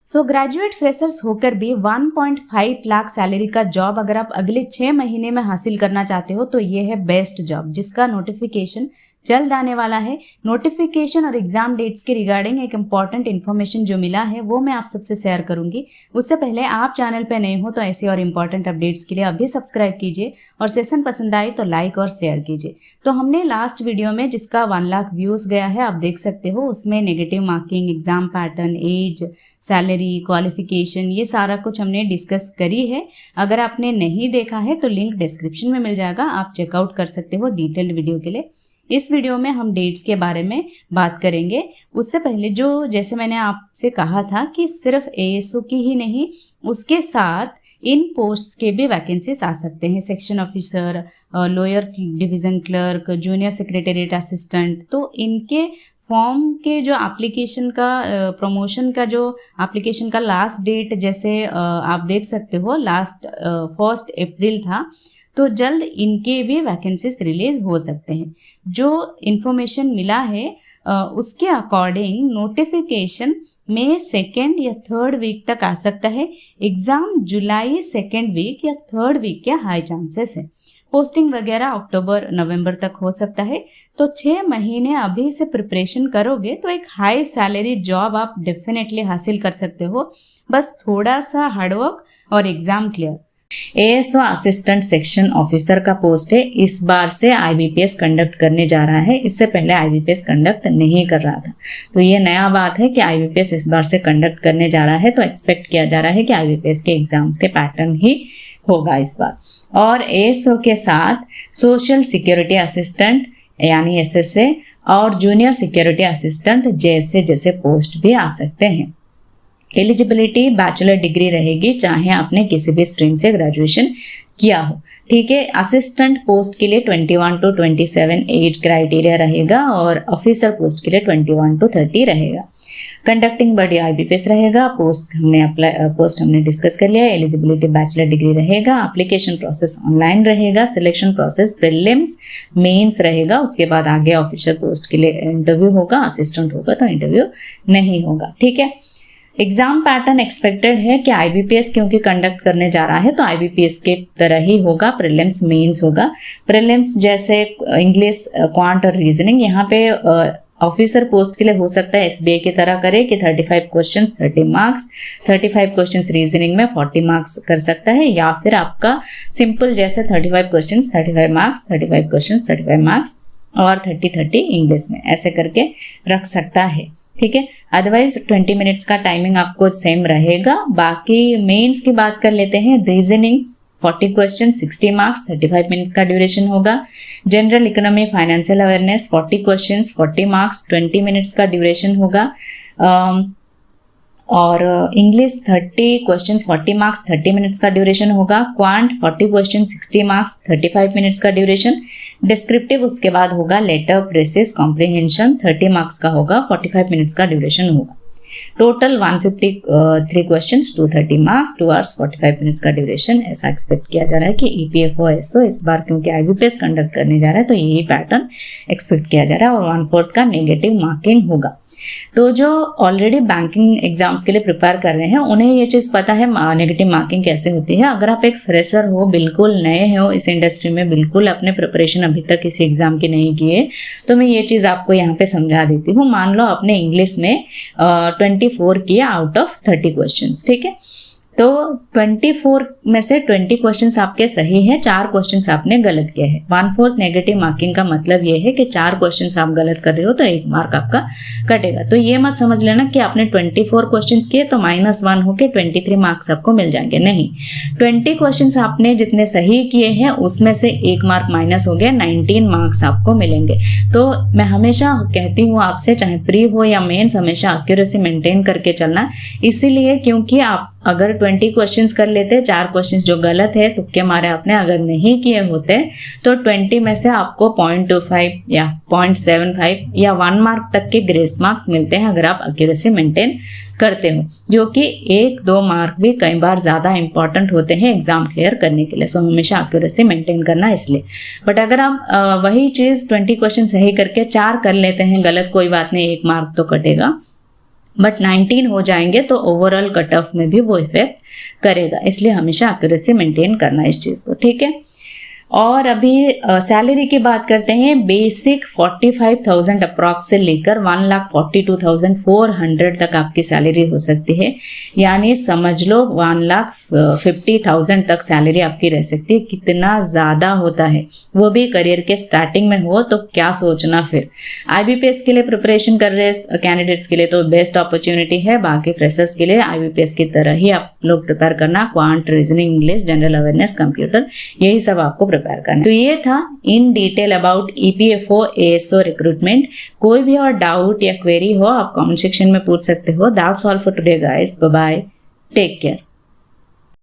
Graduate freshers होकर भी 1.5 lakh salary का जॉब अगर आप अगले 6 महीने में हासिल करना चाहते हो तो ये है बेस्ट जॉब, जिसका नोटिफिकेशन जल्द आने वाला है। नोटिफिकेशन और एग्जाम डेट्स के रिगार्डिंग एक इम्पॉर्टेंट इन्फॉर्मेशन जो मिला है वो मैं आप सबसे शेयर करूंगी। उससे पहले आप चैनल पे नए हो तो ऐसे और इम्पॉर्टेंट अपडेट्स के लिए अभी सब्सक्राइब कीजिए और सेशन पसंद आए तो लाइक और शेयर कीजिए। तो हमने लास्ट वीडियो में जिसका 1 लाख व्यूज गया है आप देख सकते हो, उसमें negative marking, exam pattern, age, salary, qualification, ये सारा कुछ हमने डिस्कस करी है। अगर आपने नहीं देखा है तो लिंक डिस्क्रिप्शन में मिल जाएगा, आप चेकआउट कर सकते हो डिटेल्ड वीडियो के लिए। इस वीडियो में हम डेट्स के बारे में बात करेंगे। उससे पहले जैसे मैंने आपसे कहा था कि सिर्फ एएसओ की ही नहीं, उसके साथ इन पोस्ट के भी वैकेंसीज आ सकते हैं। Section officer, lower division clerk, junior secretariat assistant, तो इनके फॉर्म के जो एप्लीकेशन का प्रमोशन का जो एप्लीकेशन का लास्ट डेट जैसे आप देख सकते हो लास्ट 1 अप्रैल था, तो जल्द इनके भी वैकेंसीज रिलीज हो सकते हैं। जो इन्फॉर्मेशन मिला है उसके अकॉर्डिंग नोटिफिकेशन मई 2 या 3 वीक तक आ सकता है। एग्जाम जुलाई 2 वीक या 3 वीक के हाई चांसेस है। पोस्टिंग वगैरह अक्टूबर नवंबर तक हो सकता है। तो 6 महीने अभी से प्रिपरेशन करोगे तो एक हाई सैलरी जॉब आप डेफिनेटली हासिल कर सकते हो। बस थोड़ा सा हार्डवर्क और exam clear. ASO assistant section officer का पोस्ट है। इस बार से आईबीपीएस कंडक्ट करने जा रहा है, इससे पहले आईबीपीएस कंडक्ट नहीं कर रहा था। तो ये नया बात है कि आईबीपीएस इस बार से कंडक्ट करने जा रहा है, तो एक्सपेक्ट किया जा रहा है कि आईबीपीएस के एग्जाम्स के पैटर्न ही होगा इस बार। और एएसओ के साथ सोशल सिक्योरिटी असिस्टेंट यानी एसएसए और जूनियर सिक्योरिटी असिस्टेंट जैसे पोस्ट भी आ सकते हैं। एलिजिबिलिटी बैचलर डिग्री रहेगी, चाहे आपने किसी भी स्ट्रीम से ग्रेजुएशन किया हो। ठीक है। असिस्टेंट पोस्ट के लिए 21 to 27 एज क्राइटेरिया रहेगा और ऑफिसर पोस्ट के लिए 21 to 30 रहेगा। कंडक्टिंग बॉडी आईबीपीएस रहेगा। पोस्ट हमने डिस्कस कर लिया। एलिजिबिलिटी बैचलर डिग्री रहेगा। एप्लीकेशन प्रोसेस ऑनलाइन रहेगा। सिलेक्शन प्रोसेस प्रीलिम्स, मेंस रहेगा। उसके बाद आगे ऑफिसर पोस्ट के लिए इंटरव्यू होगा। असिस्टेंट होगा तो इंटरव्यू नहीं होगा। ठीक है। एग्जाम पैटर्न एक्सपेक्टेड है कि आईबीपीएस क्योंकि कंडक्ट करने जा रहा है तो आईबीपीएस के तरह ही होगा। प्रीलिम्स, मेंस होगा। प्रीलिम्स जैसे इंग्लिश, क्वांट और रीजनिंग, यहाँ पे ऑफिसर पोस्ट के लिए हो सकता है एसबीआई की तरह करे कि 35 क्वेश्चन 30 मार्क्स, 35 क्वेश्चन रीजनिंग में 40 मार्क्स कर सकता है, या फिर आपका सिंपल जैसे 35 क्वेश्चन 35 मार्क्स, 35 क्वेश्चन 35 मार्क्स और 30-30 इंग्लिश में ऐसे करके रख सकता है। ठीक है। अदरवाइज 20 मिनट्स का टाइमिंग आपको सेम रहेगा। बाकी मेंस की बात कर लेते हैं। रीजनिंग 40 क्वेश्चन 60 मार्क्स, 35 मिनट्स का ड्यूरेशन होगा। General economy, financial awareness 40 question 40 marks, 20 minutes का ड्यूरेशन होगा। और इंग्लिश 30 क्वेश्चन 40 मार्क्स, 30 मिनट्स का ड्यूरेशन होगा। क्वांट 40 क्वेश्चन 60 मार्क्स, 35 मिनट्स का ड्यूरेशन। डिस्क्रिप्टिव उसके बाद होगा लेटर, प्रेसिस, कॉम्प्रिहेंशन 30 मार्क्स का होगा, 45 मिनट्स का ड्यूरेशन होगा। Total 153 questions 230 marks, 2 hours 45 minutes का ड्यूरेशन। ऐसा एक्सपेक्ट किया जा रहा है कि ईपीएफओ एसओ इस बार क्योंकि आईबीपीएस कंडक्ट करने जा रहा है तो यही पैटर्न एक्सपेक्ट किया जा रहा है। और 1/4 का नेगेटिव मार्किंग होगा। तो जो ऑलरेडी बैंकिंग एग्जाम्स के लिए प्रिपेयर कर रहे हैं उन्हें ये चीज पता है नेगेटिव मार्किंग कैसे होती है। अगर आप एक फ्रेशर हो, बिल्कुल नए हो इस इंडस्ट्री में, बिल्कुल अपने प्रिपरेशन अभी तक किसी एग्जाम की नहीं किए, तो मैं ये चीज आपको यहाँ पे समझा देती हूँ। मान लो आपने इंग्लिश में 24 किया आउट ऑफ 30 क्वेश्चन। ठीक है। तो 24 में से 20 क्वेश्चंस आपके सही हैं, 4 क्वेश्चंस आपने गलत किए हैं। 1/4 नेगेटिव मार्किंग का मतलब ये है कि 4 क्वेश्चंस आप गलत कर रहे हो तो 1 मार्क आपका कटेगा। तो ये मत समझ लेना कि आपने 24 क्वेश्चंस किए तो -1 होके 23 मार्क्स आपको मिल जाएंगे। नहीं, 20 क्वेश्चंस आपने जितने सही किए हैं उसमें से 1 मार्क माइनस हो गया, 19 मार्क्स आपको मिलेंगे। तो मैं हमेशा कहती हूँ आपसे, चाहे प्री हो या मेंस, हमेशा एक्यूरेसी मेंटेन करके चलना। इसीलिए क्योंकि आप अगर 20 क्वेश्चंस कर लेते, 4 क्वेश्चंस जो गलत है तुक्के मारे आपने अगर नहीं किए होते तो 20 में से आपको 0.25 या 0.75 या 1 मार्क तक के ग्रेस मार्क्स मिलते हैं अगर आप एक्यूरेसी मेंटेन करते हो, जो कि 1-2 मार्क भी कई बार ज्यादा इंपॉर्टेंट होते हैं एग्जाम क्लियर करने के लिए। सो हमेशा एक्यूरेसी मेंटेन करना इसलिए। बट अगर आप वही चीज 20 क्वेश्चन सही करके 4 कर लेते हैं गलत, कोई बात नहीं, 1 मार्क तो कटेगा। बट 19 हो जाएंगे तो ओवरऑल कट ऑफ में भी वो इफेक्ट करेगा, इसलिए हमेशा एक्यूरेसी मेंटेन करना है इस चीज को, ठीक है। और अभी सैलरी की बात करते हैं। बेसिक 45,000 अप्रॉक्स से लेकर 1,42,400 तक आपकी सैलरी हो सकती है, यानी समझ लो 1,50,000 तक सैलरी आपकी रह सकती है। कितना ज्यादा होता है, वो भी करियर के स्टार्टिंग में हो तो क्या सोचना। फिर आईबीपीएस के लिए प्रिपरेशन कर रहे कैंडिडेट्स के लिए तो बेस्ट अपॉर्चुनिटी है। बाकी फ्रेशर्स के लिए आईबीपीएस की तरह ही आप लोग प्रिपेयर करना, quant, reasoning, English, general awareness, computer, यही सब आपको प्रिपेयर करना। तो ये था in detail about EPFO ASO recruitment. कोई भी और डाउट या क्वेरी हो आप कमेंट सेक्शन में पूछ सकते हो। That's all for today guys, bye bye, take care.